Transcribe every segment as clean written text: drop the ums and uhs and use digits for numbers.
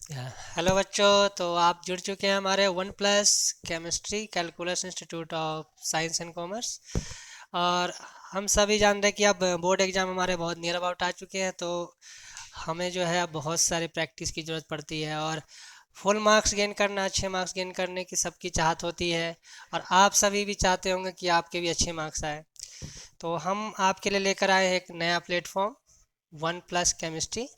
Hello बच्चों। तो आप जुड़ चुके हैं हमारे one plus chemistry calculus institute of science and commerce. और हम सभी जानते हैं कि अब बोर्ड एग्ज़ाम हमारे बहुत नियर अबाउट आ चुके हैं, तो हमें जो है अब बहुत सारी प्रैक्टिस की ज़रूरत पड़ती है। और फुल मार्क्स गेन करना, अच्छे मार्क्स गेन करने की सबकी चाहत होती है। और आप सभी भी चाहते होंगे कि आपके भी अच्छे मार्क्स आए। तो हम आपके लिए लेकर आए हैं एक नया प्लेटफॉर्म, वन प्लस केमिस्ट्री,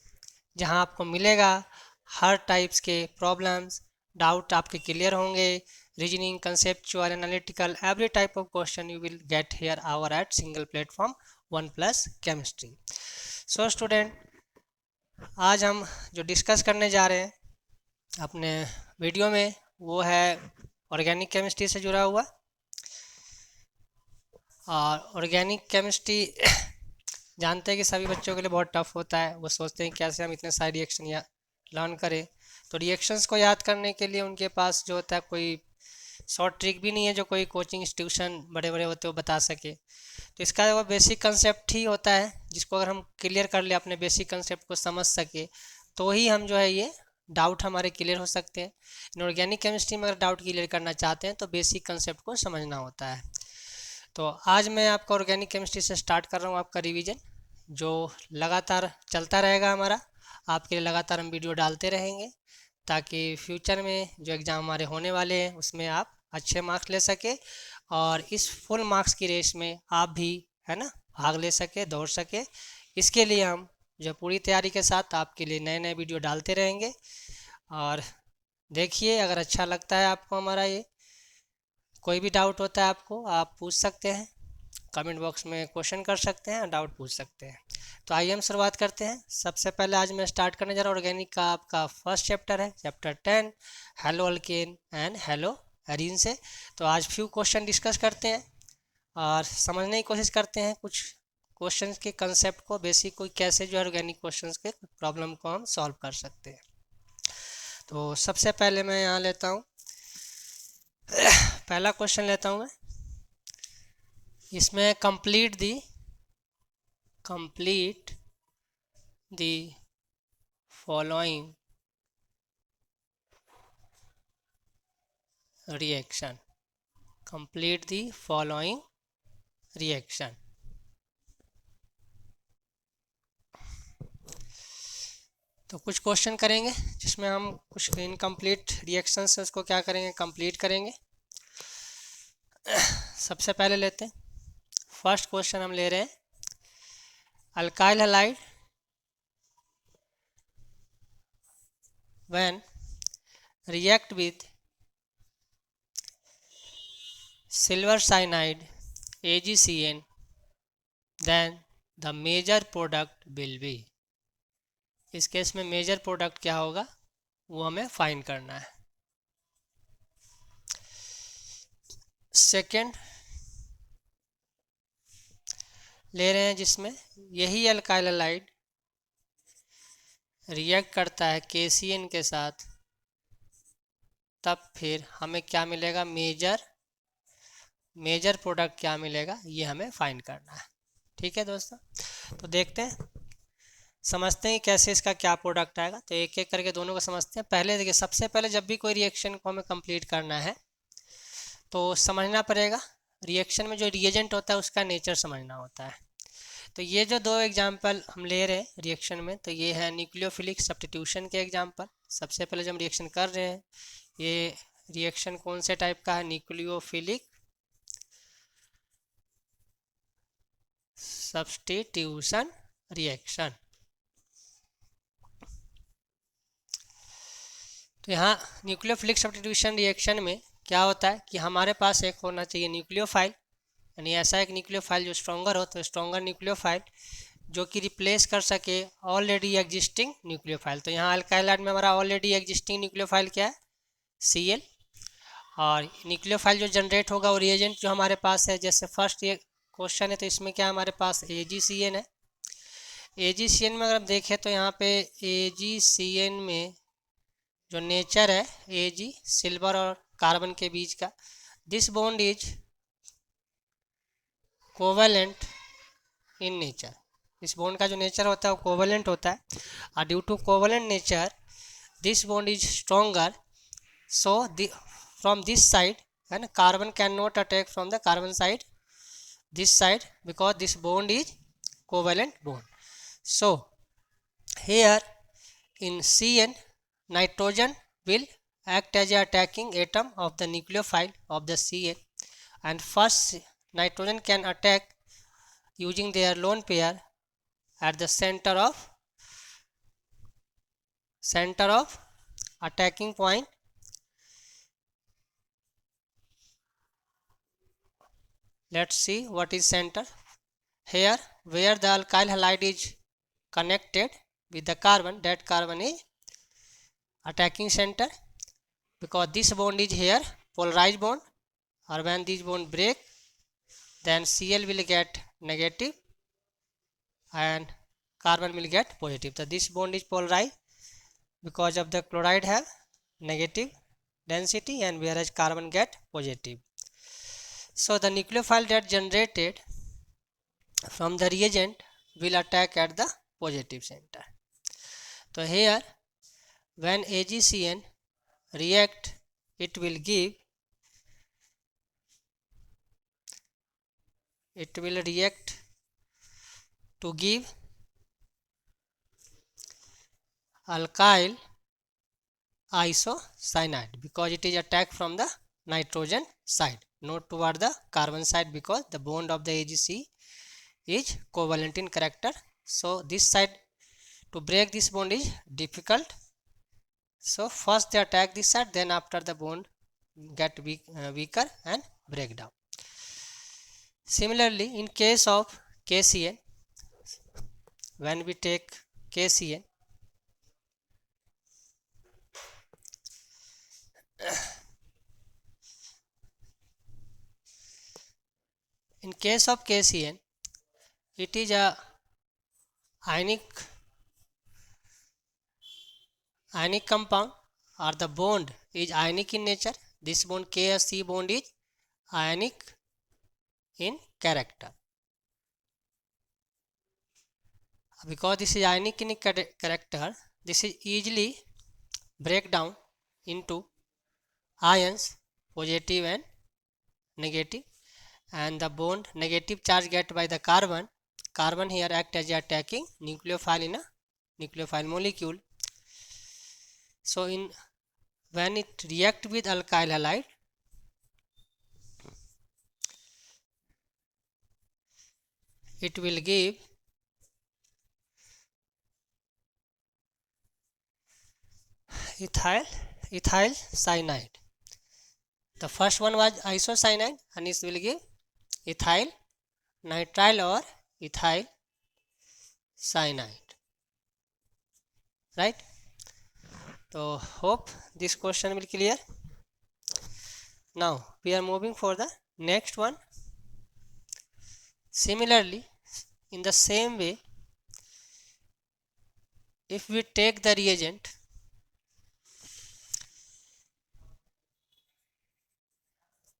जहां आपको मिलेगा हर टाइप्स के प्रॉब्लम्स, डाउट आपके क्लियर होंगे। Reasoning, conceptual, analytical, every type of question you will get here our at single platform one plus chemistry. So student, आज हम जो डिस्कस करने जा रहे हैं अपने वीडियो में, वो है ऑर्गेनिक केमिस्ट्री से जुड़ा हुआ। और ऑर्गेनिक केमिस्ट्री जानते हैं कि सभी बच्चों के लिए बहुत टफ होता है। वो सोचते हैं कैसे हम इतने सारे रिएक्शन या लर्न करें। तो रिएक्शंस को याद करने के लिए उनके पास जो होता है कोई शॉर्ट ट्रिक भी नहीं है जो कोई कोचिंग इंस्टीट्यूशन बड़े बड़े होते हो बता सके। तो इसका वो बेसिक कंसेप्ट ही होता है, जिसको अगर हम क्लियर कर ले, अपने बेसिक कंसेप्ट को समझ सके, तो ही हम जो है ये डाउट हमारे क्लियर हो सकते हैं। इन ऑर्गेनिक केमिस्ट्री में अगर डाउट क्लियर करना चाहते हैं तो बेसिक कंसेप्ट को समझना होता है। तो आज मैं आपका ऑर्गेनिक केमिस्ट्री से स्टार्ट कर रहा हूँ आपका रिवीजन, जो लगातार चलता रहेगा हमारा। आपके लिए लगातार हम वीडियो डालते रहेंगे, ताकि फ्यूचर में जो एग्ज़ाम हमारे होने वाले हैं उसमें आप अच्छे मार्क्स ले सके, और इस फुल मार्क्स की रेस में आप भी, है ना, भाग ले सके, दौड़ सके। इसके लिए हम जो पूरी तैयारी के साथ आपके लिए नए नए वीडियो डालते रहेंगे। और देखिए, अगर अच्छा लगता है आपको हमारा ये, कोई भी डाउट होता है आपको, आप पूछ सकते हैं, कमेंट बॉक्स में क्वेश्चन कर सकते हैं, डाउट पूछ सकते हैं। तो आइए हम शुरुआत करते हैं। सबसे पहले आज मैं स्टार्ट करने जा रहा हूँ ऑर्गेनिक का आपका फर्स्ट चैप्टर है, chapter 10, hello alkane and hello arene से। तो आज फ्यू क्वेश्चन डिस्कस करते हैं और समझने की कोशिश करते हैं कुछ क्वेश्चंस के कंसेप्ट को, बेसिक कोई कैसे जो है ऑर्गेनिक क्वेश्चंस के प्रॉब्लम को हम सॉल्व कर सकते हैं। तो सबसे पहले मैं यहाँ लेता हूँ, पहला क्वेश्चन लेता हूँ मैं। इसमें complete the following reaction, complete the following reaction. तो कुछ क्वेश्चन करेंगे जिसमें हम कुछ इनकम्प्लीट रिएक्शंस है उसको क्या करेंगे, कंप्लीट करेंगे। सबसे पहले लेते हैं, फर्स्ट क्वेश्चन हम ले रहे हैं, alkyl halide when react with silver cyanide AgCN, then the major product will be. इस केस में मेजर प्रोडक्ट क्या होगा वो हमें फाइंड करना है। सेकेंड ले रहे हैं जिसमें यही अल्काइल हैलाइड रिएक्ट करता है KCN के साथ, तब फिर हमें क्या मिलेगा, मेजर प्रोडक्ट क्या मिलेगा ये हमें फाइंड करना है। ठीक है दोस्तों, तो देखते हैं, समझते हैं कैसे इसका क्या प्रोडक्ट आएगा। तो एक एक करके दोनों को समझते हैं। पहले देखिए, सबसे पहले जब भी कोई रिएक्शन को हमें कंप्लीट करना है तो समझना पड़ेगा रिएक्शन में जो रिएजेंट होता है उसका नेचर समझना होता है। तो ये जो दो एग्जाम्पल हम ले रहे हैं रिएक्शन में, तो ये है न्यूक्लियोफिलिक सब्स्टिट्यूशन के एग्जाम्पल। सबसे पहले जब हम रिएक्शन कर रहे हैं, ये रिएक्शन कौन से टाइप का है, न्यूक्लियोफिलिक सब्स्टिट्यूशन रिएक्शन। तो यहाँ न्यूक्लियोफिलिक सब्स्टिट्यूशन रिएक्शन में क्या होता है कि हमारे पास एक होना चाहिए न्यूक्लियोफाइल, यानी ऐसा एक न्यूक्लियोफाइल जो स्ट्रॉन्गर हो, तो स्ट्रॉन्गर न्यूक्लियोफाइल जो कि रिप्लेस कर सके ऑलरेडी एग्जिस्टिंग न्यूक्लियोफाइल। तो यहाँ अल्काइल में हमारा ऑलरेडी एग्जिस्टिंग न्यूक्लियोफाइल क्या है, Cl। और न्यूक्लियोफाइल जो जनरेट होगा वो रिएजेंट जो हमारे पास है, जैसे फर्स्ट ये क्वेश्चन है तो इसमें क्या हमारे पास AgCN है। AgCN में अगर आप देखें तो यहाँ पे AgCN में जो नेचर है Ag सिल्वर और कार्बन के बीच का, this bond is covalent in nature. इस बॉन्ड का जो नेचर होता है वो कोवेलेंट होता है, और due to covalent nature this bond is stronger, so from this side, and carbon cannot attack from the carbon side, this side, because this bond is covalent bond. So here in CN, nitrogen will act as a attacking atom of the nucleophile of the CN, and first nitrogen can attack using their lone pair at the center of attacking point. Let's see what is center. Here where the alkyl halide is connected with the carbon, that carbon is attacking center, because this bond is here polarized bond, or when these bond break, then Cl will get negative and carbon will get positive. So this bond is polarized because of the chloride have negative density, and whereas carbon get positive. So the nucleophile that generated from the reagent will attack at the positive center. So here when AgCN react, it will react to give alkyl isocyanide, because it is attacked from the nitrogen side, not toward the carbon side, because the bond of the AgC is covalent in character. So this side, to break this bond is difficult. So first they attack this side, then after the bond get weaker and break down. Similarly in case of KCN, when we take KCN, in case of KCN, it is a ionic compound, or the bond is ionic in nature. This bond KC bond is ionic in character. Because this is ionic in character, this is easily break down into ions, positive and negative, and the bond negative charge get by the carbon. Carbon here act as a attacking nucleophile in a nucleophile molecule. So when it react with alkyl halide, it will give ethyl cyanide. The first one was isocyanide, and it will give ethyl nitrile or ethyl cyanide, right? So hope this question will clear. Now we are moving for the next one. Similarly, in the same way, if we take the reagent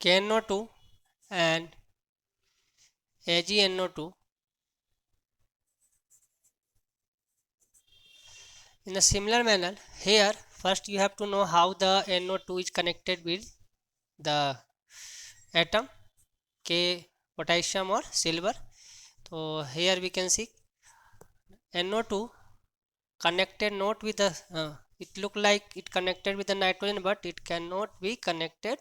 KNO2 and AgNO2, in a similar manner, here first you have to know how the NO2 is connected with the atom K, potassium or silver. So here we can see NO2 connected not with the it look like it connected with the nitrogen, but it cannot be connected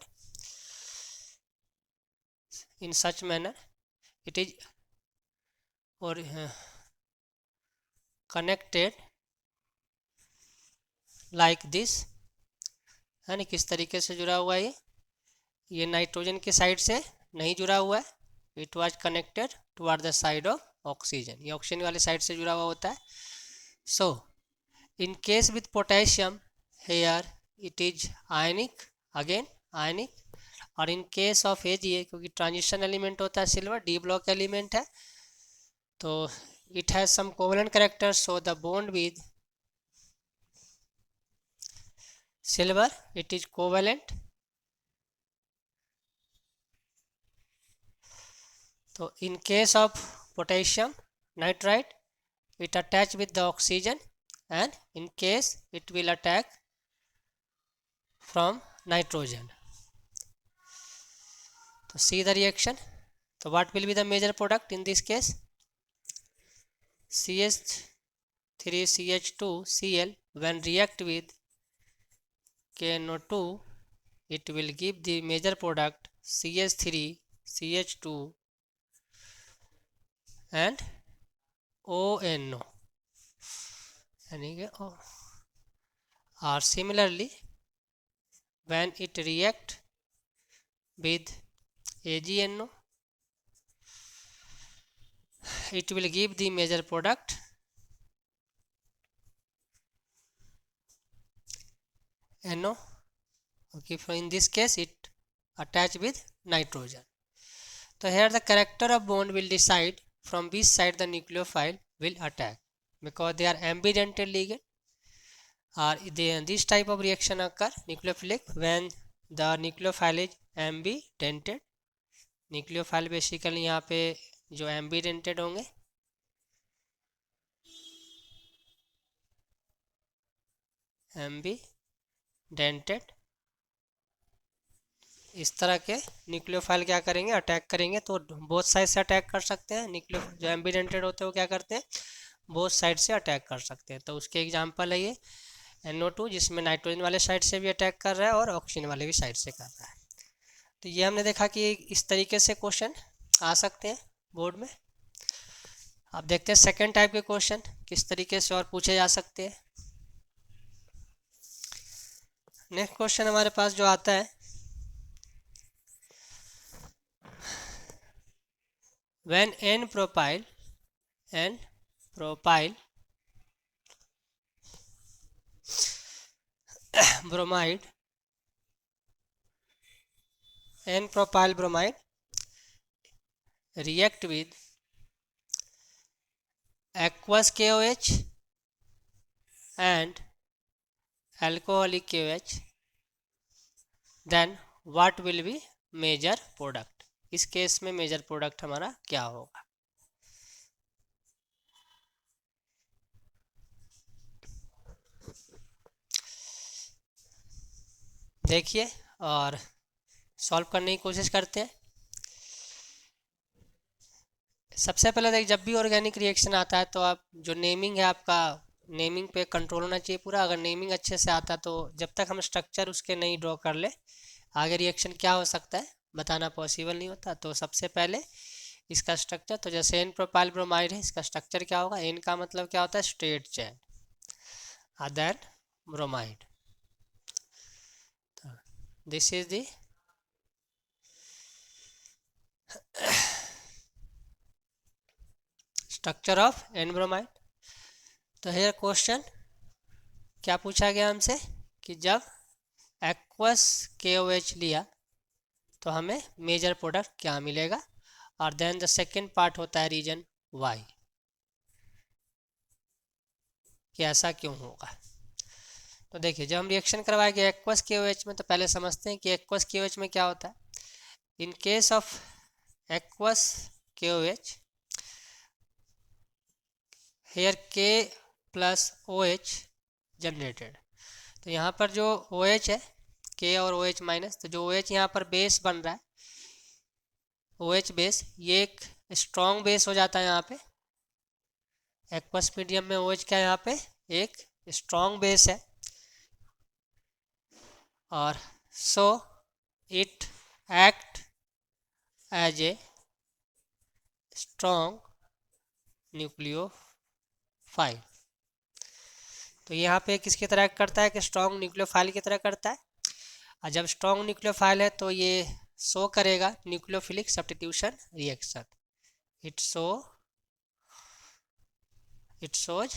in such manner. It is or connected like this, यानी किस तरीके से जुड़ा हुआ है ये nitrogen के side से नहीं जुड़ा हुआ है, it was connected toward the side of oxygen, ये ऑक्सीजन वाले साइड से जुड़ा हुआ होता है. So in case with potassium here it is ionic, again ionic, और इन केस ऑफ एजीए, क्योंकि ट्रांजिशन एलिमेंट होता है सिल्वर, डी ब्लॉक एलिमेंट है, तो it has some covalent character, so the bond with silver it is covalent. So in case of potassium nitrite, it attach with the oxygen, and in case it will attack from nitrogen. So see the reaction. So what will be the major product in this case? CH3CH2Cl when react with KNO2, it will give the major product CH3CH2 and ONO. Or similarly, when it react with AgNO, it will give the major product NO. Okay, so in this case it attach with nitrogen. So here the character of bond will decide from which side the nucleophile will attack, because they are ambidentate ligand. Or this type of reaction occur nucleophilic when the nucleophile is ambidentate. nucleophile basically यहाँ पे जो ambidentate होंगे, ambidentate, इस तरह के nucleophile क्या करेंगे, attack करेंगे. तो बोथ साइड से अटैक कर सकते हैं. न्यूक्लियो जो एम्बिडेंटेड होते हैं वो क्या करते हैं, बोथ साइड से अटैक कर सकते हैं. तो उसके एग्जांपल है ये NO2, जिसमें नाइट्रोजन वाले साइड से भी अटैक कर रहा है और ऑक्सीजन वाले भी साइड से कर रहा है. तो ये हमने देखा कि इस तरीके से क्वेश्चन आ सकते हैं बोर्ड में. अब देखते हैं सेकेंड टाइप के क्वेश्चन किस तरीके से और पूछे जा सकते हैं. नेक्स्ट क्वेश्चन हमारे पास जो आता है, when N-propyl bromide react with aqueous KOH and alcoholic KOH, then what will be major product. इस केस में मेजर प्रोडक्ट हमारा क्या होगा. देखिए और सॉल्व करने की कोशिश करते हैं. सबसे पहले देख, जब भी ऑर्गेनिक रिएक्शन आता है तो आप जो नेमिंग है आपका, नेमिंग पे कंट्रोल होना चाहिए पूरा. अगर नेमिंग अच्छे से आता है तो जब तक हम स्ट्रक्चर उसके नहीं ड्रॉ कर ले, आगे रिएक्शन क्या हो सकता है बताना पॉसिबल नहीं होता. तो सबसे पहले इसका स्ट्रक्चर, तो जैसे N-propyl ब्रोमाइड है, इसका स्ट्रक्चर क्या होगा, N का मतलब क्या होता है, straight chain, other bromide. This is the structure of N bromide. तो हेयर क्वेश्चन क्या पूछा गया हमसे कि जब एक्वस KOH लिया तो हमें मेजर प्रोडक्ट क्या मिलेगा. और देन द सेकेंड पार्ट होता है रीजन वाई, कि ऐसा क्यों होगा. तो देखिए, जब हम रिएक्शन करवाएंगे एक्वस KOH में, तो पहले समझते हैं कि एक्वस KOH में क्या होता है. In case of aqueous KOH, here K plus OH generated. तो यहाँ पर जो OH है, K और OH माइनस, तो जो OH यहाँ पर बेस बन रहा है, OH बेस, ये एक स्ट्रॉन्ग बेस हो जाता है. यहाँ पे एक्वस मीडियम में OH क्या, यहाँ पे एक स्ट्रॉन्ग बेस है. और so it act as a strong nucleophile. तो यहाँ पे किसकी तरह करता है, कि स्ट्रॉन्ग न्यूक्लियोफाइल की तरह करता है. और जब स्ट्रॉन्ग न्यूक्लियोफाइल है तो ये शो करेगा nucleophilic substitution reaction. It shows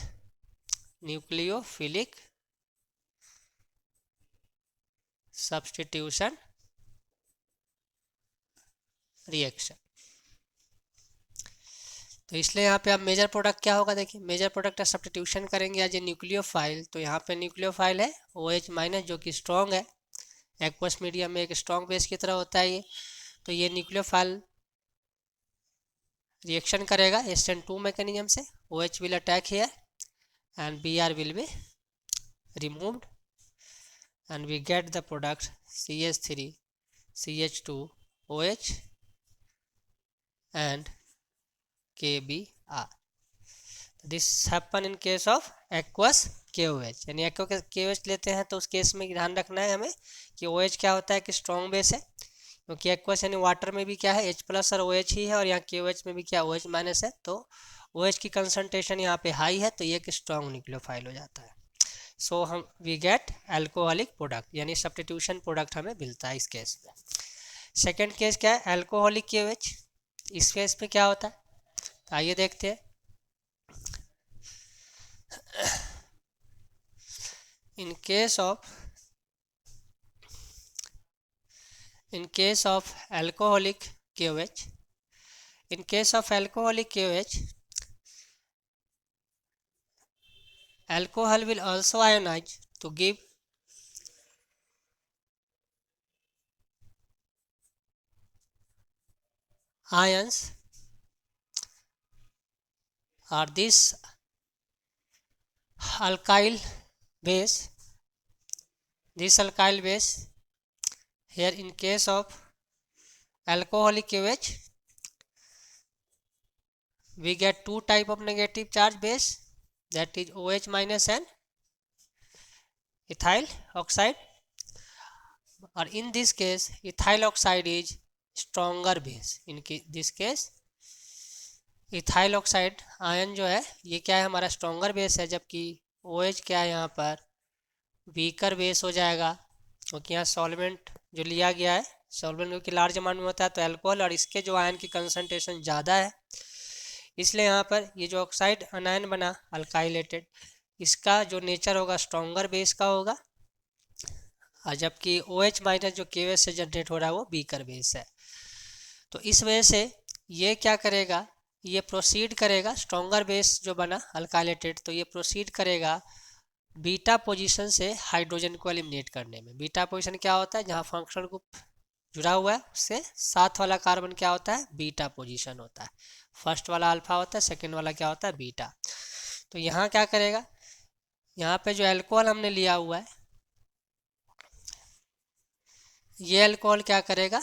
nucleophilic substitution reaction. तो इसलिए यहाँ पे अब मेजर प्रोडक्ट क्या होगा, देखिए मेजर प्रोडक्ट का सब्स्टिट्यूशन करेंगे एज ए न्यूक्लियोफाइल. तो यहाँ पे न्यूक्लियोफाइल है OH माइनस, जो कि स्ट्रॉन्ग है. एक्वस मीडियम में एक स्ट्रॉन्ग बेस की तरह होता है ये. तो ये न्यूक्लियोफाइल रिएक्शन करेगा SN2 मैकेनिज्म से. OH will attack here and Br will be removed. and we get the product CH3 CH2OH and KBr. This happen in case of aqueous KOH, यानी एक्वस KOH लेते हैं तो उस case में ध्यान रखना है हमें कि OH क्या होता है कि स्ट्रॉन्ग बेस है, क्योंकि एक्वस यानी वाटर में भी क्या है H+ और OH ही है, और यहाँ KOH में भी क्या OH- है, तो OH की कंसनट्रेशन यहाँ पे हाई है, तो ये एक स्ट्रॉन्ग न्यूक्लियोफाइल हो जाता है। सो हम वी गेट एल्कोहलिक प्रोडक्ट, यानी सब्स्टिट्यूशन प्रोडक्ट हमें मिलता है इस केस में। सेकेंड केस क्या है, एल्कोहलिक KOH। इस केस में क्या होता है, तो आइए देखते हैं। in case of alcoholic KOH, in case of alcoholic KOH, alcohol will also ionize to give ions, or this alkyl base, here in case of alcoholic KOH we get two type of negative charge base, that is OH- and ethyl oxide, or in this case ethyl oxide is stronger base। in this case ethyl oxide ion जो है ये क्या है, हमारा stronger base है, जबकि OH क्या है यहाँ पर वीकर बेस हो जाएगा, क्योंकि यहाँ सॉल्वेंट जो लिया गया है, सॉल्वेंट क्योंकि लार्ज अमाउंट में होता है तो अल्कोहल, और इसके जो आयन की कंसनट्रेशन ज़्यादा है, इसलिए यहाँ पर ये जो ऑक्साइड अनायन बना अल्काइलेटेड, इसका जो नेचर होगा स्ट्रॉन्गर बेस का होगा, और जबकि OH- जो KOH से जनरेट हो रहा है वो वीकर बेस है। तो इस वजह से ये क्या करेगा, ये प्रोसीड करेगा, स्ट्रॉन्गर बेस जो बना अल्काइलेटेड, तो ये प्रोसीड करेगा बीटा पोजीशन से हाइड्रोजन को एलिमिनेट करने में। बीटा पोजीशन क्या होता है, जहाँ फंक्शनल ग्रुप जुड़ा हुआ है उससे साथ वाला कार्बन क्या होता है, बीटा पोजीशन होता है। फर्स्ट वाला अल्फा होता है, सेकेंड वाला क्या होता है, बीटा। तो यहाँ क्या करेगा, यहाँ पे जो एल्कोहल हमने लिया हुआ है, ये अल्कोहल क्या करेगा,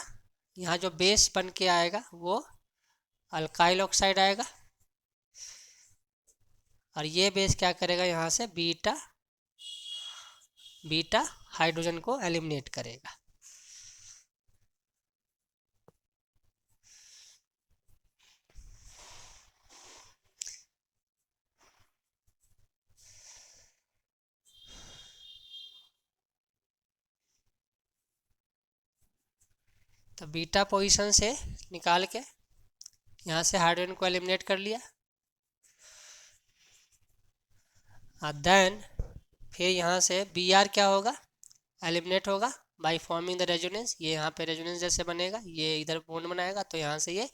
यहाँ जो बेस बन के आएगा वो अल्काइल ऑक्साइड आएगा, और ये बेस क्या करेगा, यहाँ से बीटा हाइड्रोजन को एलिमिनेट करेगा। तो बीटा पोजीशन से निकाल के यहाँ से हाइड्रोजन को एलिमिनेट कर लिया, और देन फिर यहाँ से Br क्या होगा, एलिमिनेट होगा बाय फॉर्मिंग द रेजोनेंस। ये यहाँ पे रेजोनेंस जैसे बनेगा, ये इधर बॉन्ड बनाएगा, तो यहाँ से ये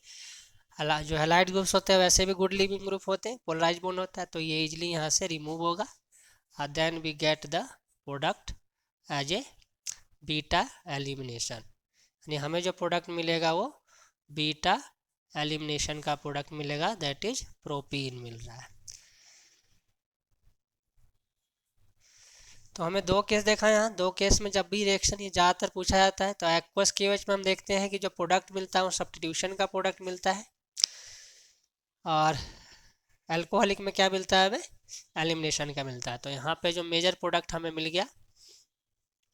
जो हैलाइड ग्रुप्स होते हैं वैसे भी गुड लिविंग ग्रुप होते हैं, पोलराइज बॉन्ड होता है, तो ये इजिली यहाँ से रिमूव होगा, और then we get the product as a beta elimination. यानी हमें जो प्रोडक्ट मिलेगा वो बीटा एलिमिनेशन का प्रोडक्ट मिलेगा, दैट इज प्रोपीन मिल रहा है। तो हमें दो केस देखा यहाँ, दो केस में जब भी रिएक्शन ये ज़्यादातर पूछा जाता है, तो एक्वस KOH में हम देखते हैं कि जो प्रोडक्ट मिलता है वो सब्स्टिट्यूशन का प्रोडक्ट मिलता है, और अल्कोहलिक में क्या मिलता है, हमें एलिमिनेशन का मिलता है। तो यहाँ पे जो मेजर प्रोडक्ट हमें मिल गया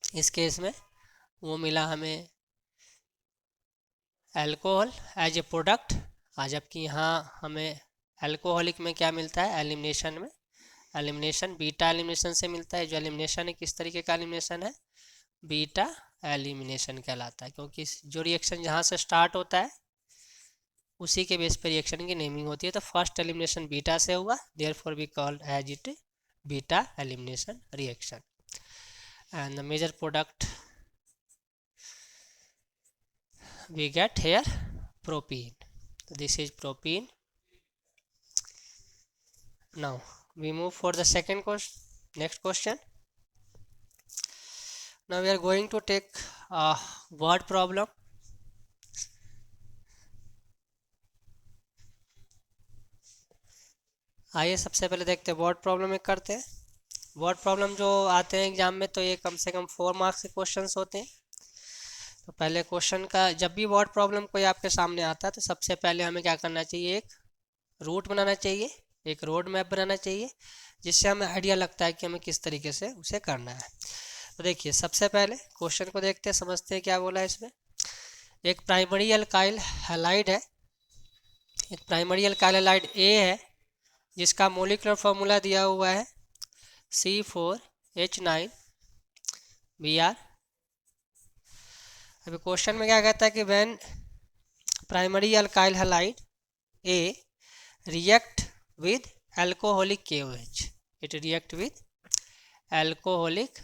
इस केस में, वो मिला हमें अल्कोहल एज ए प्रोडक्ट, और जबकि यहाँ हमें अल्कोहलिक में क्या मिलता है, एलिमिनेशन में एलिमिनेशन बीटा एलिमिनेशन से मिलता है। जो एलिमिनेशन है किस तरीके का एलिमिनेशन है, बीटा एलिमिनेशन कहलाता है, क्योंकि जो रिएक्शन जहाँ से स्टार्ट होता है उसी के बेस पर रिएक्शन की नेमिंग होती है। तो फर्स्ट एलिमिनेशन बीटा से हुआ, therefore we called as it beta elimination reaction, and the major product we get here propene. So this is propene. Now we move for the second question. Next question. Now we are going to take a word problem. आइए सबसे पहले देखते हैं word problem एक करते हैं। Board problem जो आते हैं एग्जाम में तो ये कम से कम 4 मार्क्स के क्वेश्चंस होते हैं। तो पहले क्वेश्चन का जब भी बोर्ड प्रॉब्लम कोई आपके सामने आता है तो सबसे पहले हमें क्या करना चाहिए, एक रूट बनाना चाहिए, एक रोड मैप बनाना चाहिए, जिससे हमें आइडिया लगता है कि हमें किस तरीके से उसे करना है। तो देखिए सबसे पहले क्वेश्चन को देखते हैं, समझते हैं क्या बोला है इसमें। एक प्राइमरी अल्काइल हैलाइड है, एक प्राइमरी अल्काइल हैलाइड ए है जिसका मोलिकुलर फार्मूला दिया हुआ है C4H9Br। अभी क्वेश्चन में क्या कहता है कि when primary alkyl halide A react with alcoholic KOH, it react with alcoholic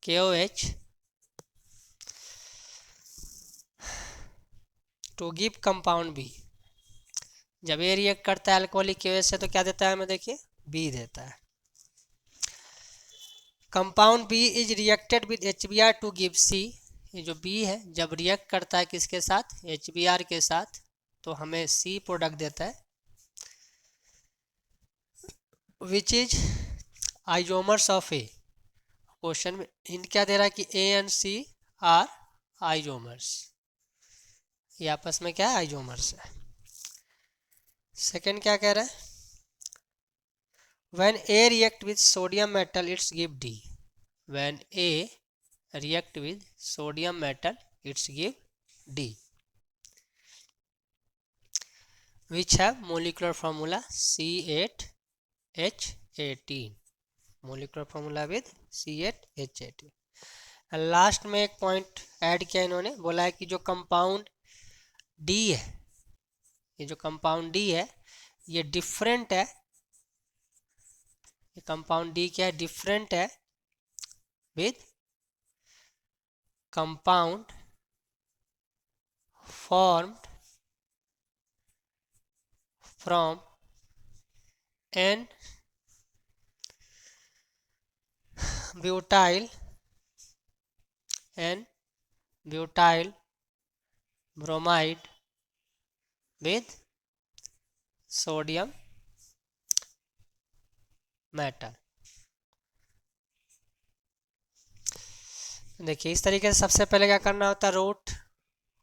KOH to give compound B। जब ये रिएक्ट करता है अल्कोहलिक KOH से तो क्या देता है हमें, देखिए B देता है। Compound B is reacted with HBr to give C। ये जो B है जब रिएक्ट करता है किसके साथ, HBr के साथ, तो हमें C प्रोडक्ट देता है which is isomers of A. Question में हिंट क्या दे रहा है कि A and C are isomers, ये आपस में क्या है, आइजोमर्स है। सेकंड क्या कह रहा है, when A react with sodium metal it's give D। When A react with sodium metal it's give D which have molecular formula C8H18, molecular formula with C8H18। Last में एक पॉइंट ऐड किया इन्होंने, बोला है कि जो कंपाउंड D है, ये जो कंपाउंड D है ये डिफरेंट है, ये कंपाउंड D क्या है, डिफरेंट है with compound formed from N butyl bromide with sodium metal. देखिए इस तरीके से सबसे पहले क्या करना होता है, रूट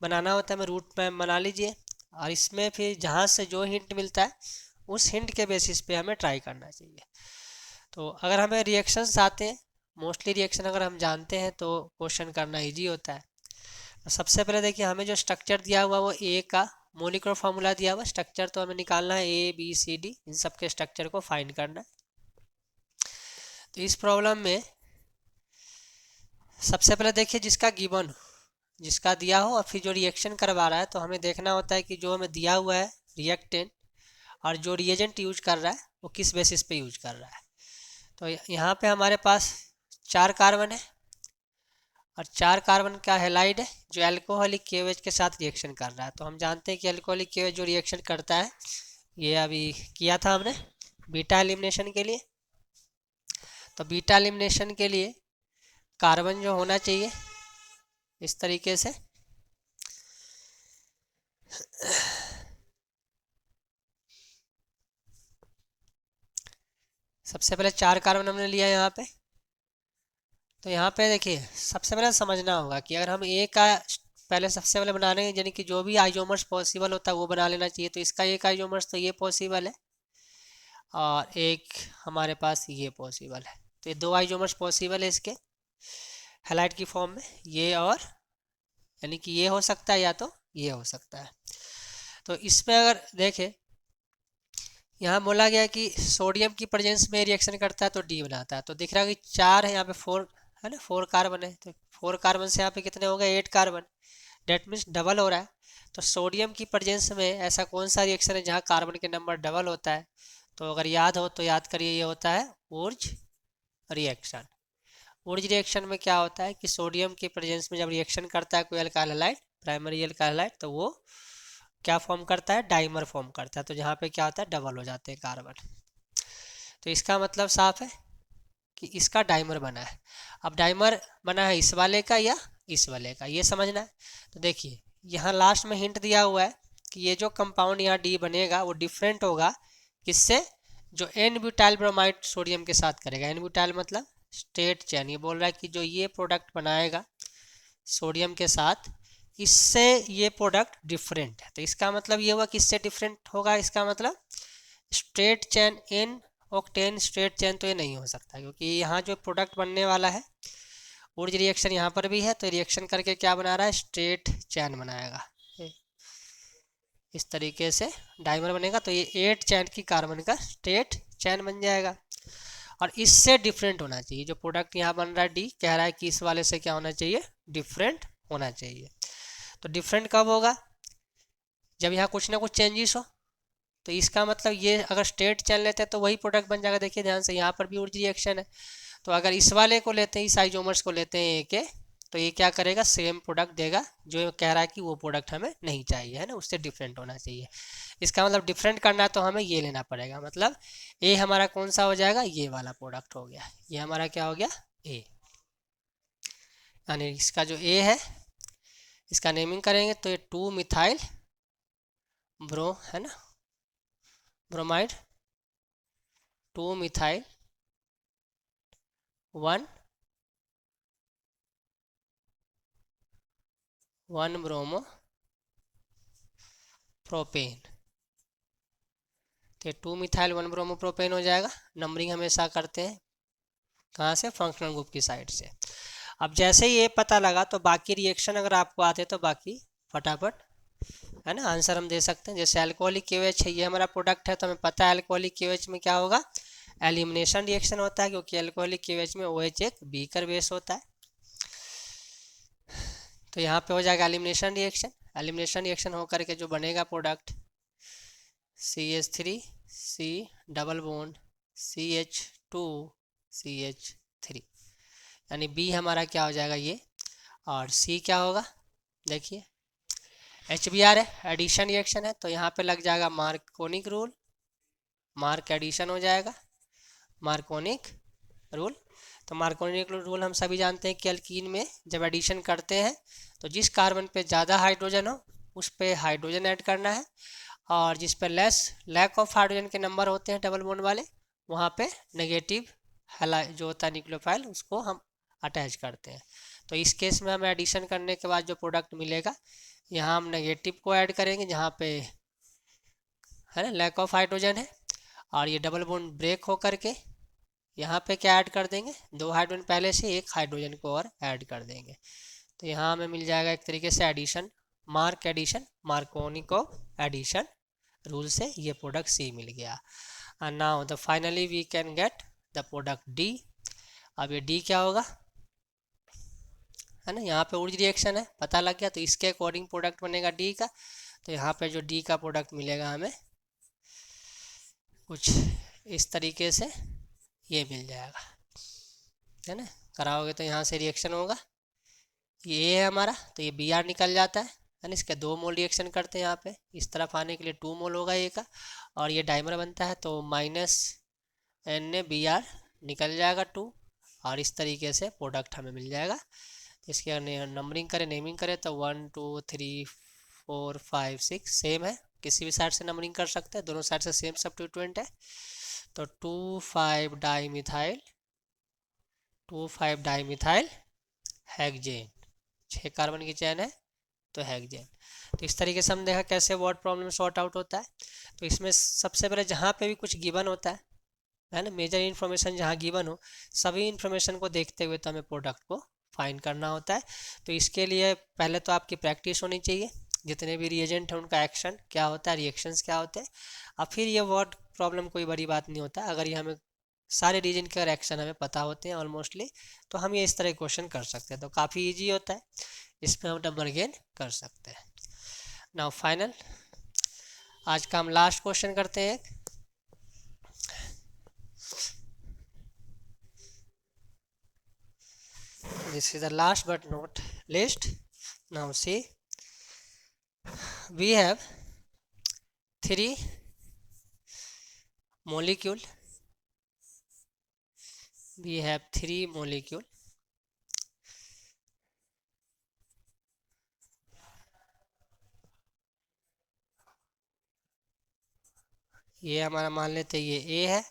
बनाना होता है। मैं रूट मैप बना लीजिए और इसमें फिर जहाँ से जो हिंट मिलता है उस हिंट के बेसिस पे हमें ट्राई करना चाहिए। तो अगर हमें रिएक्शंस आते हैं, मोस्टली रिएक्शन अगर हम जानते हैं तो क्वेश्चन करना इजी होता है। तो सबसे पहले देखिए हमें जो स्ट्रक्चर दिया हुआ वो ए का मोलिकुलर फार्मूला दिया हुआ, स्ट्रक्चर तो हमें निकालना है ABCD, इन सब के स्ट्रक्चर को फाइंड करना है। तो इस प्रॉब्लम में सबसे पहले देखिए जिसका गिवन, जिसका दिया हो और फिर जो रिएक्शन करवा रहा है, तो हमें देखना होता है कि जो हमें दिया हुआ है रिएक्टेंट और जो रिएजेंट यूज कर रहा है वो किस बेसिस पे यूज कर रहा है। तो यहाँ पे हमारे पास 4 कार्बन है और 4 कार्बन का हैलाइड है जो अल्कोहलिक KOH के साथ रिएक्शन कर रहा है। तो हम जानते हैं कि अल्कोहलिक KOH जो रिएक्शन करता है, ये अभी किया था हमने बीटा एलिमिनेशन के लिए। तो बीटा एलिमिनेशन के लिए कार्बन जो होना चाहिए इस तरीके से, सबसे पहले 4 कार्बन हमने लिया यहाँ पे। तो यहाँ पे देखिए सबसे पहले समझना होगा कि अगर हम ए का पहले सबसे पहले बनाने, यानी कि जो भी आइजोमर्स पॉसिबल होता है वो बना लेना चाहिए। तो इसका एक आइजोमर्स तो ये पॉसिबल है और एक हमारे पास ये पॉसिबल है। तो ये 2 आइजोमर्स पॉसिबल है इसके हैलाइड की फॉर्म में, ये और यानी कि ये हो सकता है या तो ये हो सकता है। तो इसमें अगर देखें यहाँ बोला गया कि सोडियम की प्रेजेंस में रिएक्शन करता है तो D बनाता है। तो दिख रहा है कि 4 है, यहाँ पे 4 है ना, 4 कार्बन है। तो 4 कार्बन से यहाँ पे कितने हो गए, 8 कार्बन, डेट मीन्स डबल हो रहा है। तो सोडियम की प्रेजेंस में ऐसा कौन सा रिएक्शन है जहाँ कार्बन के नंबर डबल होता है। तो अगर याद हो तो याद करिए, ये होता है ऊर्ज रिएक्शन। ऊर्ज रिएक्शन में क्या होता है कि सोडियम की प्रेजेंस में जब रिएक्शन करता है कोई alkyl halide, primary alkyl halide, तो वो क्या फॉर्म करता है, डाइमर फॉर्म करता है। तो जहाँ पे क्या होता है, डबल हो जाते हैं कार्बन। तो इसका मतलब साफ है कि इसका डाइमर बना है। अब डाइमर बना है इस वाले का या इस वाले का, ये समझना है। तो देखिए यहाँ लास्ट में हिंट दिया हुआ है कि ये जो कंपाउंड यहाँ D बनेगा वो डिफरेंट होगा किससे, जो एन ब्यूटाइल ब्रोमाइड सोडियम के साथ करेगा, एन ब्यूटाइल मतलब स्ट्रेट चेन, ये बोल रहा है कि जो ये प्रोडक्ट बनाएगा सोडियम के साथ, इससे ये प्रोडक्ट डिफरेंट है। तो इसका मतलब ये हुआ कि इससे डिफरेंट होगा, इसका मतलब straight chain N octane straight chain तो ये नहीं हो सकता, क्योंकि यहाँ जो प्रोडक्ट बनने वाला है ऊर्ज रिएक्शन यहाँ पर भी है, तो रिएक्शन करके क्या बना रहा है, स्ट्रेट चैन बनाएगा। इस तरीके से डाइमर बनेगा, तो ये 8 चैन की कार्बन का स्ट्रेट चैन बन जाएगा। और इससे डिफरेंट होना चाहिए, जो प्रोडक्ट यहाँ बन रहा है डी, कह रहा है कि इस वाले से क्या होना चाहिए, डिफरेंट होना चाहिए। तो डिफरेंट कब होगा, जब यहाँ कुछ ना कुछ चेंजेस हो। तो इसका मतलब ये अगर स्ट्रेट चैन लेते हैं तो वही प्रोडक्ट बन जाएगा। देखिए ध्यान से, यहाँ पर भी ऊर्ज रिएक्शन है, तो अगर इस वाले को लेते हैं, इस आइसोमर्स को लेते हैं ए के, तो ये क्या करेगा, सेम प्रोडक्ट देगा, जो कह रहा है कि वो प्रोडक्ट हमें नहीं चाहिए, है ना, उससे डिफरेंट होना चाहिए। इसका मतलब डिफरेंट करना है तो हमें ये लेना पड़ेगा, मतलब ए हमारा कौन सा हो जाएगा, ये वाला प्रोडक्ट हो गया, ये हमारा क्या हो गया, ए। यानी इसका जो ए है, इसका नेमिंग करेंगे तो ये 2 मिथाइल ब्रो, है ना, ब्रोमाइड 2 मिथाइल 1 ब्रोमो प्रोपेन। तो 2 मिथाइल 1 ब्रोमो प्रोपेन हो जाएगा। नंबरिंग हमेशा करते हैं कहाँ से, फंक्शनल ग्रुप की साइड से। अब जैसे ही ये पता लगा तो बाकी रिएक्शन अगर आपको आते तो बाकी फटाफट, है ना, आंसर हम दे सकते हैं। जैसे अल्कोहलिक KOH है, ये हमारा प्रोडक्ट है, तो हमें पता है अल्कोहलिक KOH में क्या होगा, एलिमिनेशन रिएक्शन होता है, क्योंकि अल्कोहलिक KOH में OH एक बीकर बेस होता है। तो यहाँ पे हो जाएगा एलिमिनेशन रिएक्शन। एलिमिनेशन रिएक्शन होकर के जो बनेगा product CH3 C double bond CH2CH3, यानी बी हमारा क्या हो जाएगा ये, और सी क्या होगा, देखिए HBr है, एडिशन रिएक्शन है, तो यहाँ पे लग जाएगा मार्कोनिक रूल, मार्क एडिशन हो जाएगा, मार्कोनिक रूल। तो मार्कोनिक रूल हम सभी जानते हैं कि एल्कीन में जब एडिशन करते हैं तो जिस कार्बन पे ज़्यादा हाइड्रोजन हो उस पे हाइड्रोजन ऐड करना है, और जिस पे लैक ऑफ हाइड्रोजन के नंबर होते हैं डबल बॉन्ड वाले, वहाँ पे नेगेटिव जो होता है न्यूक्लियोफाइल, उसको हम अटैच करते हैं। तो इस केस में हमें एडिशन करने के बाद जो प्रोडक्ट मिलेगा, यहाँ हम नेगेटिव को ऐड करेंगे जहाँ पे, है ना, लैक ऑफ हाइड्रोजन है, और ये डबल बॉन्ड ब्रेक हो करके यहाँ पे क्या ऐड कर देंगे, 2 हाइड्रोजन पहले से, 1 हाइड्रोजन को और ऐड कर देंगे। तो यहाँ हमें मिल जाएगा एक तरीके से addition, Mark addition, Markovnikov addition rule से ये प्रोडक्ट सी मिल गया। And now the finally we can get the product D. अब ये डी क्या होगा, है ना, यहाँ पे ऊर्ज रिएक्शन है, पता लग गया, तो इसके अकॉर्डिंग प्रोडक्ट बनेगा डी का। तो यहाँ पे जो डी का प्रोडक्ट मिलेगा हमें कुछ इस तरीके से ये मिल जाएगा, है ना, कराओगे तो यहाँ से रिएक्शन होगा, ये है हमारा, तो ये Br निकल जाता है ना, इसके 2 मोल रिएक्शन करते हैं यहाँ पे, इस तरफ आने के लिए 2 मोल होगा ये का, और ये डाइमर बनता है तो -Na Br निकल जाएगा 2, और इस तरीके से प्रोडक्ट हमें मिल जाएगा। इसके नंबरिंग करें, नेमिंग करें तो 1 2 3 4 5 6 सेम है, किसी भी साइड से नंबरिंग कर सकते हैं, दोनों साइड से सेम सब्स्टिट्यूएंट है। तो 2,5 डाईमिथाइल हेक्सेन, 6 कार्बन की चैन है तो हेक्सेन। तो इस तरीके से हम देखा कैसे वर्ड प्रॉब्लम सॉर्ट आउट होता है। तो इसमें सबसे पहले जहाँ पे भी कुछ गिवन होता है ना, मेजर इन्फॉर्मेशन जहाँ गिवन हो, सभी इन्फॉर्मेशन को देखते हुए तो हमें प्रोडक्ट को फाइंड करना होता है। तो इसके लिए पहले तो आपकी प्रैक्टिस होनी चाहिए, जितने भी रिएजेंट हैं उनका एक्शन क्या होता है, रिएक्शंस क्या होते हैं। अब फिर ये वर्ड प्रॉब्लम कोई बड़ी बात नहीं होता, अगर ये हमें सारे रीजन के रिएक्शन हमें पता होते हैं ऑलमोस्टली, तो हम ये इस तरह क्वेश्चन कर सकते हैं, तो काफ़ी ईजी होता है, इसमें हम नंबर गेन कर सकते हैं। नाउ फाइनल, आज का हम लास्ट क्वेश्चन करते हैं। This is the last but not least. Now see, we have 3 molecule. We have 3 molecule. ये हमारा मान लेते हैं ये ए है,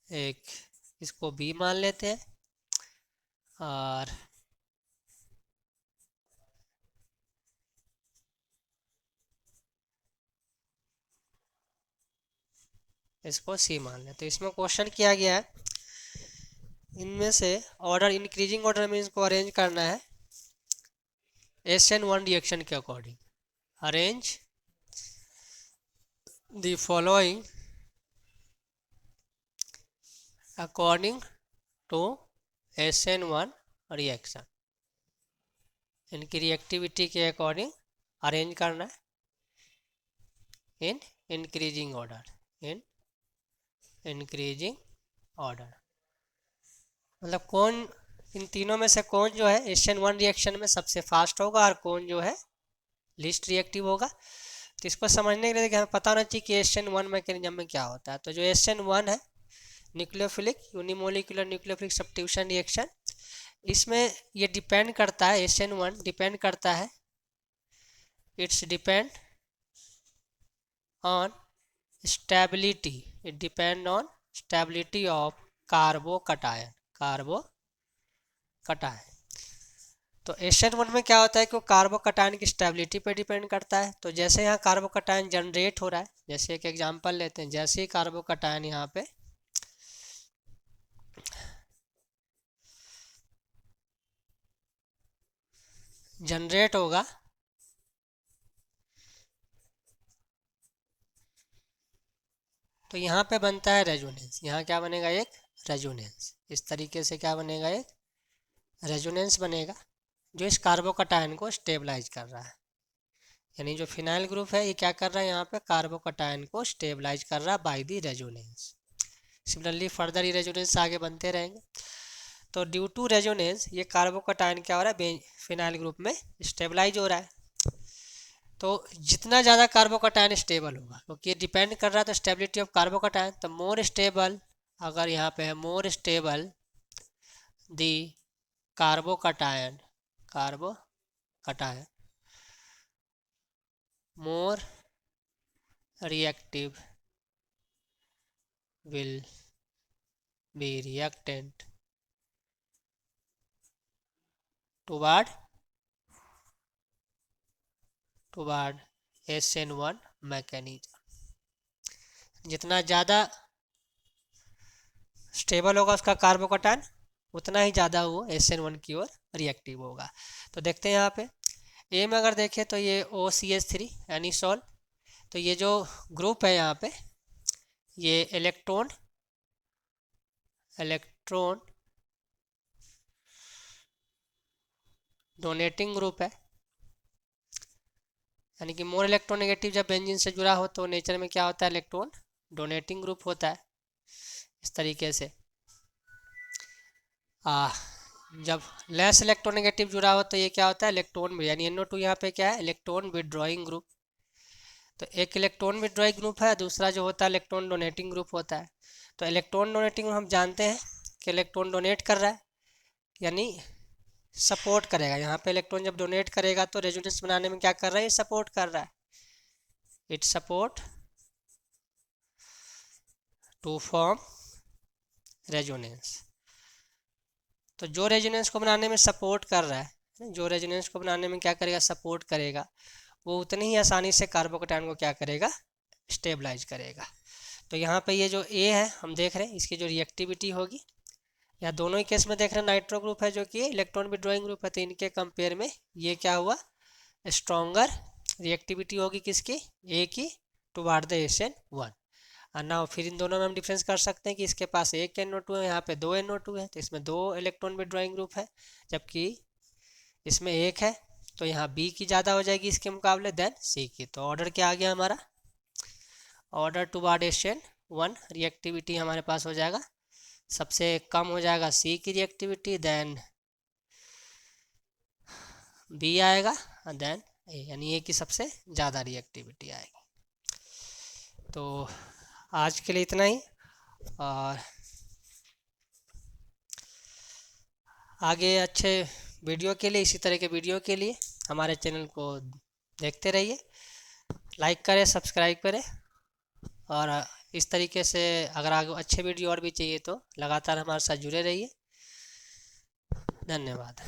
एक इसको बी मान लेते हैं, और इसको सी मान लेते हैं। इसमें क्वेश्चन किया गया है इनमें से ऑर्डर इंक्रीजिंग ऑर्डर में इसको अरेंज करना है SN1 रिएक्शन के according. Arrange the following according to SN1 reaction. इनकी रिएक्टिविटी के अकॉर्डिंग अरेंज करना है in increasing order, in increasing order. मतलब कौन इन तीनों में से कौन जो है SN1 रिएक्शन में सबसे फास्ट होगा और कौन जो है लीस्ट रिएक्टिव होगा। तो इसको समझने के लिए हमें पता होना चाहिए कि SN1 मैकेनिज्म में क्या होता है। तो जो SN1 है nucleophilic unimolecular nucleophilic substitution reaction, इसमें ये डिपेंड करता है, SN1 डिपेंड करता है, it's depend on stability, it depend on stability of carbocation, carbocation. तो SN1 में क्या होता है कि वो कार्बोकटायन की स्टेबिलिटी पे डिपेंड करता है। तो जैसे यहाँ कार्बोकटायन जनरेट हो रहा है, जैसे एक एग्जांपल लेते हैं, जैसे ही कार्बोकटायन यहाँ पे जनरेट होगा तो यहाँ पे बनता है रेजोनेंस। यहाँ क्या बनेगा, एक रेजोनेंस। इस तरीके से क्या बनेगा, एक रेजोनेंस बनेगा जो इस कार्बोकटायन को स्टेबलाइज कर रहा है। यानी जो फिनाइल ग्रुप है ये क्या कर रहा है, यहाँ पे कार्बोकटायन को स्टेबलाइज कर रहा है by the resonance. Similarly further ये रेजोनेंस आगे बनते रहेंगे। तो ड्यू टू रेजोनेंस ये कार्बोकटायन क्या हो रहा है, फिनाइल ग्रुप में स्टेबलाइज हो रहा है। तो जितना ज़्यादा कार्बोकटायन स्टेबल होगा, क्योंकि ये डिपेंड कर रहा है तो स्टेबिलिटी ऑफ कार्बोकटायन, तो मोर स्टेबल, अगर यहाँ पे है more stable the carbocation, carbocation more reactive will be reactant toward SN1 mechanism. जितना ज़्यादा स्टेबल होगा उसका कार्बोकटायन उतना ही ज़्यादा वो SN1 की ओर रिएक्टिव होगा। तो देखते हैं यहाँ पे ए में अगर देखें तो ये OCH3 एनिसोल, तो ये जो ग्रुप है यहाँ पे ये इलेक्ट्रॉन डोनेटिंग ग्रुप है। यानी कि मोर इलेक्ट्रोनेगेटिव जब बेंजीन से जुड़ा हो तो नेचर में क्या होता है, इलेक्ट्रॉन डोनेटिंग ग्रुप होता है। इस तरीके से जब लेस इलेक्ट्रोनेगेटिव जुड़ा हो तो ये क्या होता है, इलेक्ट्रॉन, यानी NO2 यहाँ पे क्या है, इलेक्ट्रॉन विदड्रॉइंग ग्रुप। तो एक इलेक्ट्रॉन विदड्रॉइंग ग्रुप है, दूसरा जो होता है इलेक्ट्रॉन डोनेटिंग ग्रुप होता है। तो इलेक्ट्रॉन डोनेटिंग हम जानते हैं कि इलेक्ट्रॉन डोनेट कर रहा है यानी सपोर्ट करेगा। यहाँ पे इलेक्ट्रॉन जब डोनेट करेगा तो रेजोनेंस बनाने में क्या कर रहा है, सपोर्ट कर रहा है, it support to form resonance. तो जो रेजोनेंस को बनाने में सपोर्ट कर रहा है, जो रेजोनेंस को बनाने में क्या करेगा, सपोर्ट करेगा, वो उतनी ही आसानी से कार्बोकटायन को क्या करेगा, स्टेबलाइज करेगा। तो यहाँ पे ये जो ए है हम देख रहे हैं इसकी जो रिएक्टिविटी होगी, या दोनों ही केस में देख रहे हैं नाइट्रो ग्रुप है जो कि इलेक्ट्रॉन विदड्रॉइंग ग्रुप है, तो इनके कंपेयर में ये क्या हुआ, स्ट्रॉन्गर रिएक्टिविटी होगी किसकी, ए की टुवार्ड द SN1। और ना फिर इन दोनों में हम डिफरेंस कर सकते हैं कि इसके पास एक NO2 है, यहाँ पे 2 NO2 है, तो इसमें 2 इलेक्ट्रॉन विदड्रॉइंग ग्रुप है, जबकि इसमें एक है, तो यहाँ बी की ज़्यादा हो जाएगी इसके मुकाबले देन सी की। तो ऑर्डर क्या आ गया हमारा, ऑर्डर टुवार्ड SN1 रिएक्टिविटी हमारे पास हो जाएगा, सबसे कम हो जाएगा सी की रिएक्टिविटी, देन बी आएगा, देन ए, यानी ए की सबसे ज़्यादा रिएक्टिविटी आएगी। तो आज के लिए इतना ही, और आगे अच्छे वीडियो के लिए, इसी तरह के वीडियो के लिए हमारे चैनल को देखते रहिए, लाइक करें, सब्सक्राइब करें। और इस तरीके से अगर आगे अच्छे वीडियो और भी चाहिए तो लगातार हमारे साथ जुड़े रहिए। धन्यवाद।